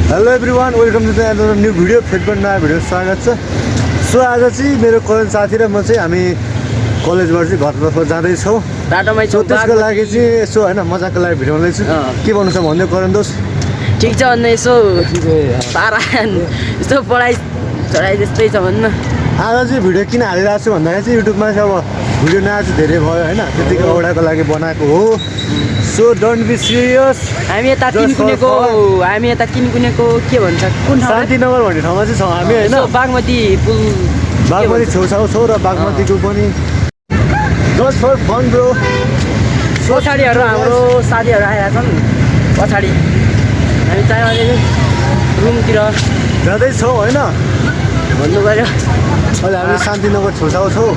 Hello everyone welcome to the new video फेरि पनि नयाँ भिडियो स्वागत छ। सो आज चाहिँ मेरो कलेज साथी र म चाहिँ हामी कलेजबाट चाहिँ घरतर्फ जाँदैछौँ बाटोमै छौँ। त्यसको लागि चाहिँ यसो होइन मजाको लागि भिडियो बनाउँदैछु। के भन्नु छ भन्दै करेन दोस्त? ठिक छ भन्ने यसो तारा यस्तो पढाइ चढाइ जस्तै छ भन्न। आज चाहिँ भिडियो किन हालिरहेको छु भन्दाखेरि चाहिँ युट्युबमा चाहिँ अब भिडियो नआएको चाहिँ धेरै भयो होइन, त्यतिकै औडाको लागि बनाएको हो। So don't be serious. हामी यता तिनकुनेको के भन्छ कुन ठाउँ? शान्तिनगर भन्ने ठाउँमा चाहिँ छौँ हामी होइन। बागमती पुल बागमती छेउछाउ छौँ र बागमतीको पनि जस्ट फर फन ब्रो। पछाडिहरू हाम्रो साथीहरू आएका छन् पछाडि। हामी चाहिँ अहिले रुमतिर जाँदैछौँ होइन, भन्नु पऱ्यो। अहिले हामी शान्तिनगर छेउछाउ छौँ।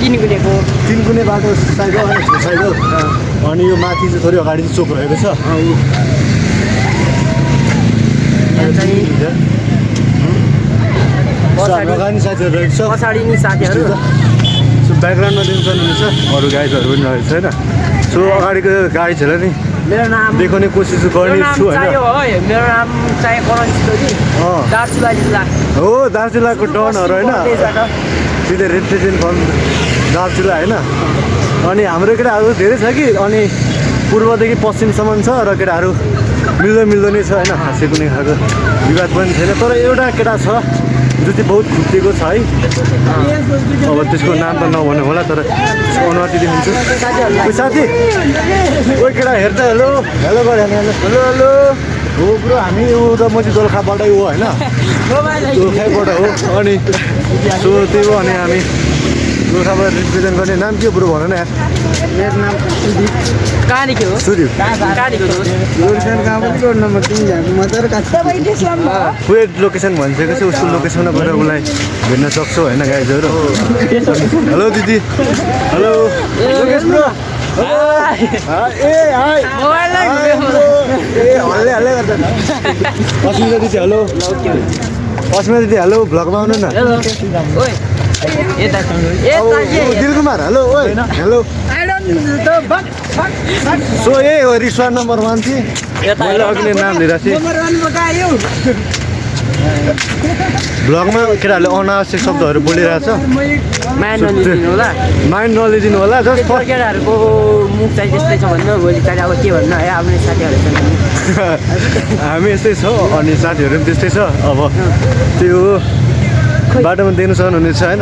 तिनकुने बाटो साइड हो होइन, छेउ साइड हो। अनि यो माथि चाहिँ थोरै अगाडि चाहिँ चोक रहेको छ। अगाडि साथीहरू रहेको छ, पछाडि नि साथीहरू। सो ब्याकग्राउन्डमा देख्नु सक्नुहुनेछ अरू गाडीहरू पनि रहेको छ होइन। सो अगाडिको गाडी छैन नि मेरो नाम देखाउने कोसिस गर्ने छु होइन। मेरो नाम चाहिँ करण छिटोजी, दार्चुला जिल्ला हो। दार्चुलाको डनहरू होइन, सिधै रिप्रेजेन्ट फ्रम दार्चुला होइन। अनि हाम्रो केटाहरू धेरै छ कि, अनि पूर्वदेखि पश्चिमसम्म छ र केटाहरू मिल्दो नै छ होइन। खासै कुनै खालको विवाद पनि छैन। तर एउटा केटा छ जो चाहिँ बहुत खुट्टिएको छ है। अब त्यसको नाम त नभन्नु होला, तर अनुमति दिन्छु। साथी ओ केटा हेर्छ। हेलो हेलो गरे हेलो हेलो हो ब्रो। हामी ऊ त म चाहिँ दोलखाबाट हो होइन, दोलखाबाट हो। अनि सो त्यही हो। अनि हामी दोलखाबाट रिप्रेजेन्ट गर्ने। नाम के ब्रो भन न यार? मेरो नाम सुदीप। कहाँदेखि हो? सुदीप कहाँदेखि हो? वेट लोकेसन भनिसकेको छु, उसको लोकेसनमा गएर उसलाई भेट्न सक्छौ होइन गाइजहरू। हेलो दिदी। Hello bro. हल्ले गर्दा अस्मिता दिदी हेलो। अस्मिता दिदी हेलो, भ्लगमा आउनु न। दिलकुमार हेलो। ओइ हेलो। सो यही हो रिस्वान नम्बर 1 चाहिँ मैले अघि नै नाम लिएर थिएँ। भ्लगमा केटाहरूले अनावश्यक शब्दहरू बोलिरहेछ, माइन्ड नलिदिनु होला। जस्ट फर केटाहरूको मुख चाहिँ त्यस्तै छ भन्नु। भोलि चाहिँ अब के भन्नु है, आफ्नो साथीहरू छन्। हामी यस्तै छौँ अनि साथीहरू पनि त्यस्तै छ। अब त्यो बाटोमा दिनु सक्नुहुनेछ होइन।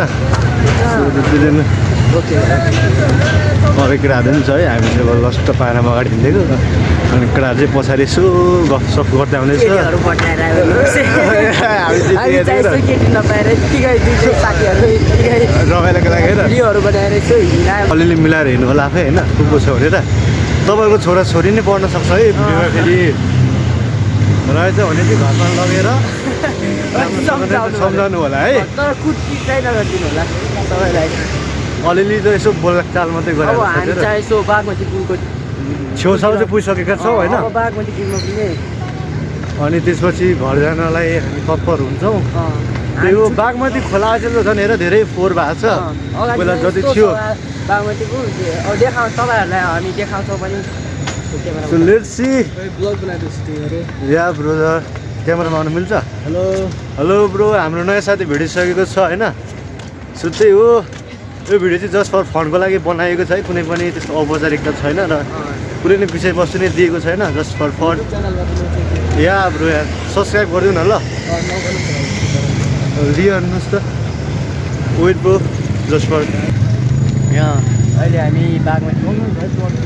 अरू केटाहरू पनि छ है। हामी चाहिँ लस्ट पारामा अगाडि हिँडेको, अनि केटाहरू चाहिँ पछाडि यसो गफसफ गर्दै आउँदैछ। रमाइलोको लागि अलिअलि मिलाएर हिँड्नु होला आफै होइन, को छ भनेर। तपाईँको छोराछोरी नै पढ्न सक्छ है भिडियोमा फेरि रहेछ भने चाहिँ घरमा लगेर सम्झाउनु होला है। अलिअलि त यसो बोल्ने चाल मात्रै गरेर छेउछाउ चाहिँ पुगिसकेका छौँ होइन। अनि त्यसपछि घर जानलाई हामी तत्पर हुन्छौँ। त्यो बागमती खोला चाहिँ झन् हेर धेरै फोहोर भएको छ। पहिला जति थियो तपाईँहरूलाई हामी देखाउँछौँ पनि। Let's see yeah brother. क्यामेरामा आउनु मिल्छ? Hello hello bro. हाम्रो नयाँ साथी भेटिसकेको छ होइन। सो त्यही हो, यो भिडियो चाहिँ जस्ट फर फनको लागि बनाएको छ है। कुनै पनि त्यस्तो औपचारिकता छैन र कुनै नै विषयवस्तु नै दिएको छैन, जस्ट फर फन। या ब्रो यार सब्सक्राइब गरिदिनु न ल। लिनुहोस् त। Wait bro just for. यहाँ अहिले हामी बागमती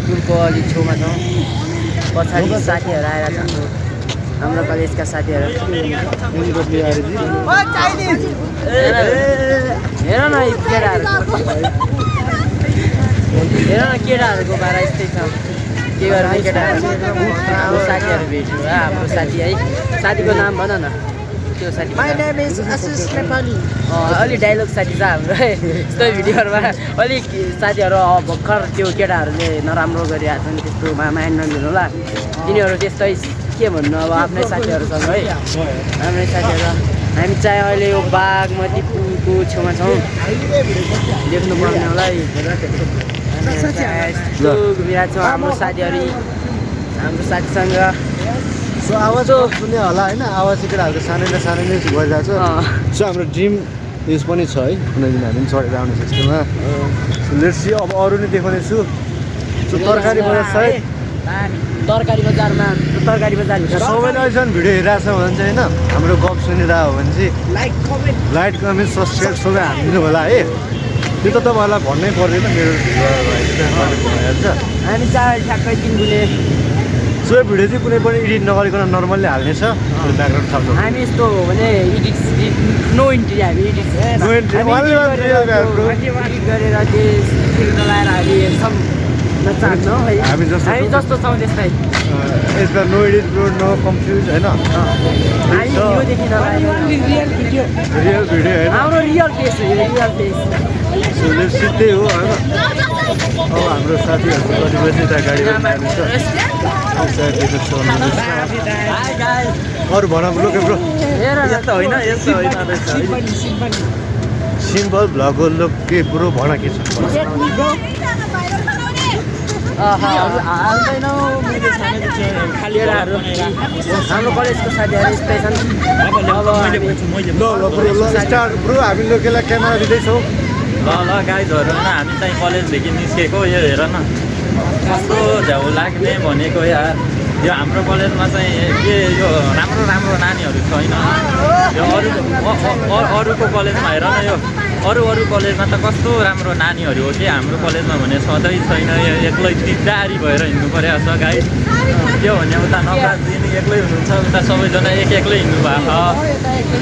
पुलको अलिक छेउमा छौँ। पछाडि साथीहरू आएर छन्, हाम्रो कलेजका साथीहरू। हेर न केटाहरूको बारा यस्तै छ। के गर्ने केटाहरू हाम्रो साथीहरू भेट्यो हाम्रो साथी है। साथीको नाम भन न। त्यो साथी अलिक डाइलग साथी छ हाम्रो है। यस्तो भिडियोहरूमा अलिक साथीहरू भर्खर त्यो केटाहरूले नराम्रो गरिरहेको छन्, त्यस्तोमा माइन्ड नलिनु होला। तिनीहरू त्यस्तै के भन्नु अब आफ्नै साथीहरूसँग है। आफ्नै साथीहरू हामी चाहिँ अहिले यो बागमती पुलको छेउमा छौँ, देख्नु पर्ने होला है। घुमिरहेको छौँ हाम्रो साथीसँग। आवाज सुन्ने होला होइन आवाज चाहिँ केटाहरूको सानै सानै नै भइरहेको छ सो हाम्रो ड्रिम उयस पनि छ है कुनै दिन हामी पनि चढेर आउने सिस्टममा लेट्स सी अब अरू नै देखाउने छु सो तरकारी बजार साइड तरकारी बजारमा तरकारी बजारभित्र सबैले अहिलेसम्म भिडियो हेरिरहेको छ भने चाहिँ होइन हाम्रो गफ सुनिरहेको हो भने चाहिँ लाइक कमेन्ट सब्सक्राइब सबै हालिदिनु होला है त्यो त तपाईँहरूलाई भन्नै पर्दैन मेरो भइहाल्छ हामी चार ठ्याक्कै 3 गुने सो यो भिडियो चाहिँ कुनै पनि एडिट नगरिकन नर्मल्ली हाल्नेछ ब्याकग्राउन्ड थाल्नु हामी यस्तो हो भने एडिट नो इन्ट्री हामी एडिट गरेर त्यो लगाएर हामी हेर्छौँ नचाहन्छौँ है हामी जस्तो छौँ त्यस्तै यसमा नो एडिट नो कन्फ्युज होइन भिडियोदेखि रियल भिडियो होइन हाम्रो रियल फेस हो रियल फेस सिधै हो होइन अब हाम्रो साथीहरू कतिपय चाहिँ त्यहाँ गाडीमा अरू भन ब्रो के ब्रो सिम्पल भ्लग हो लोक के ब्रो भन के छ हाम्रो कलेजको साथीहरू यस्तै छन् ब्रो हामी लोकेलाई क्यामेरा दिँदैछौँ ल गाइजहरू होइन हामी चाहिँ कलेजदेखि निस्केको यो हेर न कस्तो झ्याउ लाग्ने भनेको यार यो हाम्रो कलेजमा चाहिँ के यो राम्रो राम्रो नानीहरू छैन यो अरूको कलेजमा हेर न यो अरू कलेजमा त कस्तो राम्रो नानीहरू हो कि हाम्रो कलेजमा भने सधैँ छैन यो एक्लै दिदारी भएर हिँड्नु परेको छ गाइज त्यो भने उता नकाजिदिने एक्लै हुनुहुन्छ उता सबैजना एक्लै हिँड्नु भएको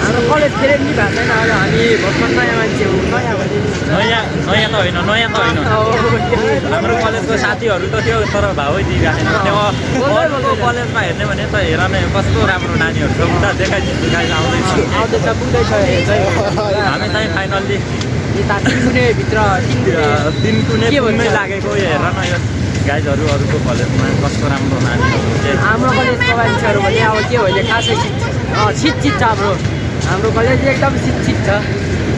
हाम्रो कलेज फेरि नि भएको छैन अहिले हामी भर्खर नयाँ मान्छे हो नयाँ त होइन हाम्रो कलेजको साथीहरू त त्यो तर भावै दिइराखेन त्यो अरूको कलेजमा हेर्ने भने त हेर न कस्तो राम्रो नानीहरू छ उता देखाइदिन्छु गाइज आउँदैछ हामी चाहिँ फाइनल्ली भित्र 3 कुने लागेको यो हेर न यो गाइजहरू अरूको कलेजमा कस्तो राम्रो नानीहरू हाम्रो कलेजको मान्छेहरू भने अब के भने खासै छिट छ हाम्रो कलेज एकदम छिट छ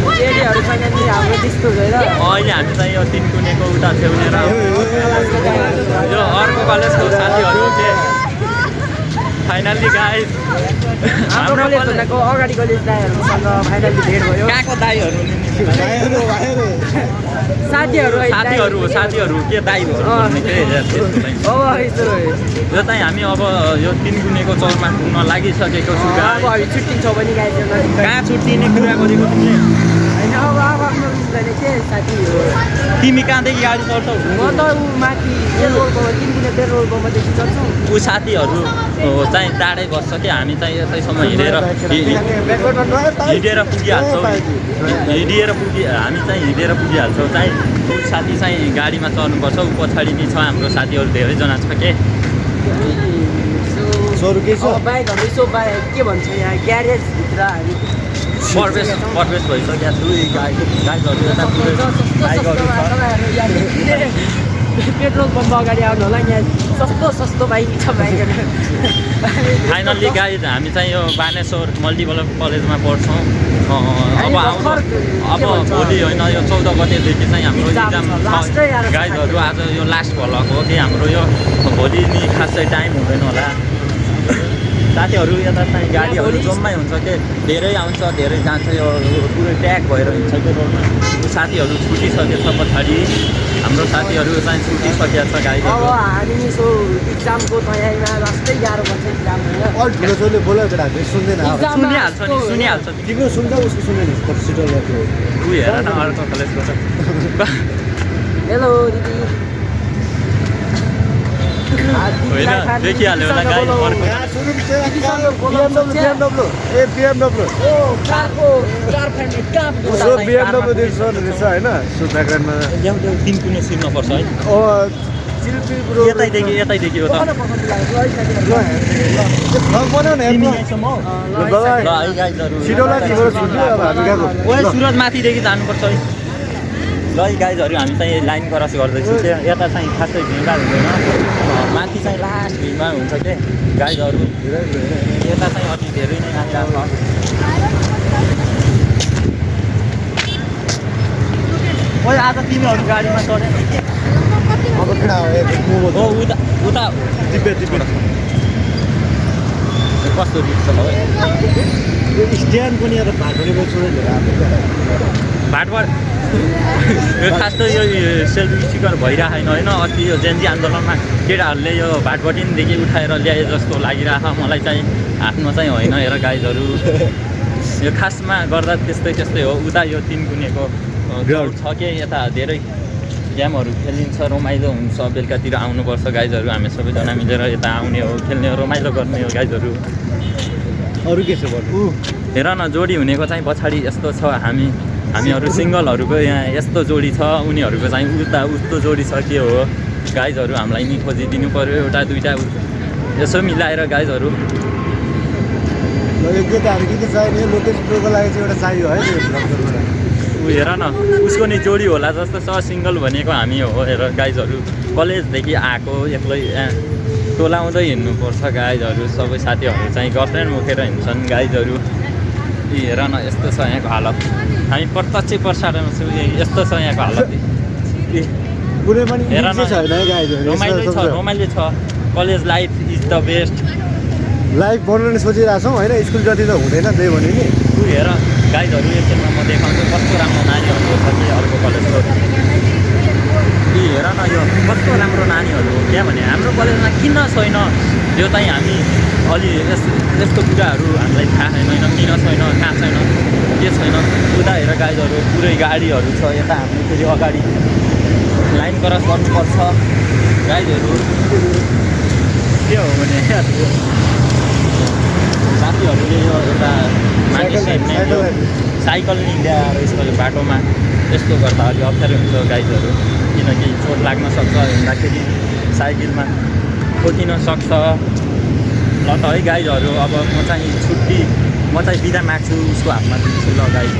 केटीहरू छैन नि हाम्रो त्यस्तो हुँदैन अहिले हामी चाहिँ यो 3 कुनेको उता छेउनेर यो अर्को कलेजको साथीहरू के फाइनल्ली गाइज हाम्रो कलेजभन्दाको अगाडि कलेज दाईहरूसँग फाइनल्ली भेट भयो कहाँको दाईहरू साथीहरू के दाई भयो अब यस्तो यो चाहिँ हामी अब यो 3 गुनेको चौरमा घुम्न लागिसकेको छु अब हामी छुट्टिन्छौँ पनि गाई कहाँ छुट्टिने कुरा गरेको तिमीले होइन अब आफ्नो के साथी हो तिमी कहाँदेखि गाडी चढ्छौ म त ऊ माथि पेट्रोलको 3 गुने पेट्रोलकोमा देखि चढ्छु ऊ साथीहरू चाहिँ टाढै बस्छ कि हामी चाहिँ यतैसम्म हिँडेर पुगिहाल्छौँ हामी चाहिँ हिँडेर पुगिहाल्छौँ चाहिँ ऊ साथी चाहिँ गाडीमा चढ्नुपर्छ ऊ पछाडि नै छ हाम्रो साथीहरू धेरैजना छ के बाइकहरू यसो के भन्छ यहाँ ग्यारेजभित्र हामी परवेश भइसकेको छु गाइजहरू यता पेट्रोल पम्प अगाडि आउनु होला यहाँ सस्तो बाइक छ बाइकहरू फाइनल्ली गाइज हामी चाहिँ यो बानेश्वर मल्टिपल कलेजमा पढ्छौँ अब भोलि होइन यो 14 गतेदेखि चाहिँ हाम्रो इक्जाम गाइजहरू आज यो लास्ट भलक हो कि हाम्रो यो भोलि नि खासै टाइम हुँदैन होला साथीहरू यता चाहिँ गाडीहरू जम्मै हुन्छ के धेरै आउँछ धेरै जान्छ यो पुरै ट्याग भएर हिँड्छ के रोडमा साथीहरू छुटिसकेछ पछाडि हाम्रो साथीहरू चाहिँ छुटिसकेको छ गाडीहरू अब हामी यसो इक्जामको तयारीमा जस्तै गाह्रो पर्छ इक्जाम होइन बोल्यो केटा सुन्दैन सुनिहाल्छ तिम्रो सुन्छ उसको सुन्दैन ऊ हेर न अर्को कलेजको छ हेलो दिदी होइन देखिहाल्यो होला गाई अर्को BMW रहेछ होइन सो ब्याकग्राउन्डमा 3 कुने सिर्नुपर्छ है यतैदेखि हो त सुरज माथिदेखि जानुपर्छ है ल गाइजहरू हामी चाहिँ लाइन क्रस गर्दैछौँ त्यो यता चाहिँ खासै भिडभाड हुँदैन माथि चाहिँ लास्ट भिडभाड हुन्छ के गाइजहरू यता चाहिँ अति धेरै नै आइरहेको छ आज तिमीहरू गाडीमा चढे अब केटा उता कस्तो रिक्स छ है यो स्ट्यान्ड पनि एउटा भाटोले छोडेर भाटबाट यो खास त यो सेल्फी स्टिकर भइरहेको छैन होइन अस्ति यो जेन्जी आन्दोलनमा केटाहरूले यो भाटबटिनदेखि उठाएर ल्याए जस्तो लागिरहेछ मलाई चाहिँ हातमा चाहिँ होइन हेर गाइजहरू यो खासमा गर्दा त्यस्तै हो उता यो तिनकुनेको ग्राउन्ड छ कि यता धेरै गेमहरू खेलिन्छ रमाइलो हुन्छ बेलुकातिर आउनुपर्छ गाइजहरू हामी सबैजना मिलेर यता आउने हो खेल्ने हो रमाइलो गर्ने हो गाइजहरू अरू के छ भन्नु हेर न जोडी हुनेको चाहिँ पछाडि यस्तो छ हामीहरू सिङ्गलहरूको यहाँ यस्तो जोडी छ उनीहरूको चाहिँ उस्तो जोडी छ के हो गाइजहरू हामीलाई नि खोजिदिनु पऱ्यो एउटा दुइटा यसो मिलाएर गाइजहरू यो केटाहरू के चाहियो लोकेस प्रोको लागि चाहिँ एउटा चाहियो है ऊ हेर न उसको नि जोडी होला जस्तो छ सिङ्गल भनेको हामी हो हेर गाइजहरू कलेजदेखि आएको एक्लै टोलाउँदै हिँड्नुपर्छ गाइजहरू सबै साथीहरू चाहिँ गर्लफ्रेन्ड मुखेर हिँड्छन् गाइजहरू हेर न यस्तो छ यहाँको हालत हामी प्रत्यक्ष प्रसारण छौँ यस्तो छ यहाँको हालत कुनै पनि हेर न छैन गाइजहरू रमाइलो छ college life is the best life बनाउने सोचिरहेको छौँ होइन स्कुल जति त हुँदैन त्यही भने नि तु हेर गाइजहरू एकछिनमा म देखाउँछु कस्तो राम्रो नानीहरू छ कि अर्को कलेजको हेर न यो कस्तो राम्रो नानीहरू हो किनभने हाम्रो कलेजमा किन छैन यो चाहिँ हामी अलि यस्तो कुराहरू हामीलाई थाहा छैन होइन किन छैन कहाँ छैन के छैन उता हेर गाइजहरू पुरै गाडीहरू छ यता हामी फेरि अगाडि लाइन क्रस गर्नुपर्छ गाइजहरू के हो भने साथीहरूले यो एउटा मानिस साइकल नि ल्याएर यसको बाटोमा यस्तो गर्दा अलिक अप्ठ्यारो हुन्छ गाइजहरू किनकि चोट लाग्न सक्छ हिँड्दाखेरि साइकलमा ठोकिन सक्छ ल त है गाइजहरू अब म चाहिँ बिदा माग्छु उसको हातमा दिन्छु ल गाइज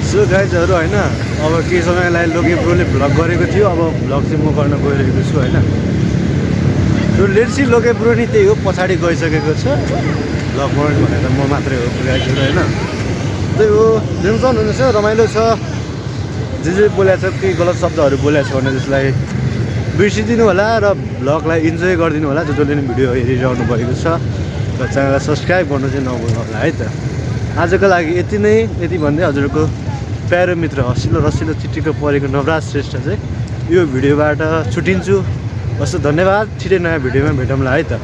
सो गाइजहरू होइन अब केही समयलाई लोके ब्रोले भ्लग गरेको थियो अब भ्लग चाहिँ म गर्न गइरहेको छु होइन त्यो लेट्सी लोके ब्रो नि त्यही हो पछाडि गइसकेको छ भ्लग बनाउनु भनेर म मात्रै हो गाइजहरू होइन त्यही हो टेन्सन हुँदैछ रमाइलो छ जे बोलेको छ केही गलत शब्दहरू बोलेको छ भने त्यसलाई बिर्सिदिनु होला र भ्लगलाई इन्जोय गरिदिनु होला जसले नि भिडियो हेरिरहनु भएको छ र च्यानललाई सब्सक्राइब गर्नु चाहिँ नभुल्नु होला है त आजको लागि यति भन्दै हजुरको प्यारो मित्र हँसिलो रसिलो चिट्टीको परेको नवराज श्रेष्ठ चाहिँ यो भिडियोबाट छुट्टिन्छु हस् धन्यवाद छिटै नयाँ भिडियोमा भेटौँला है त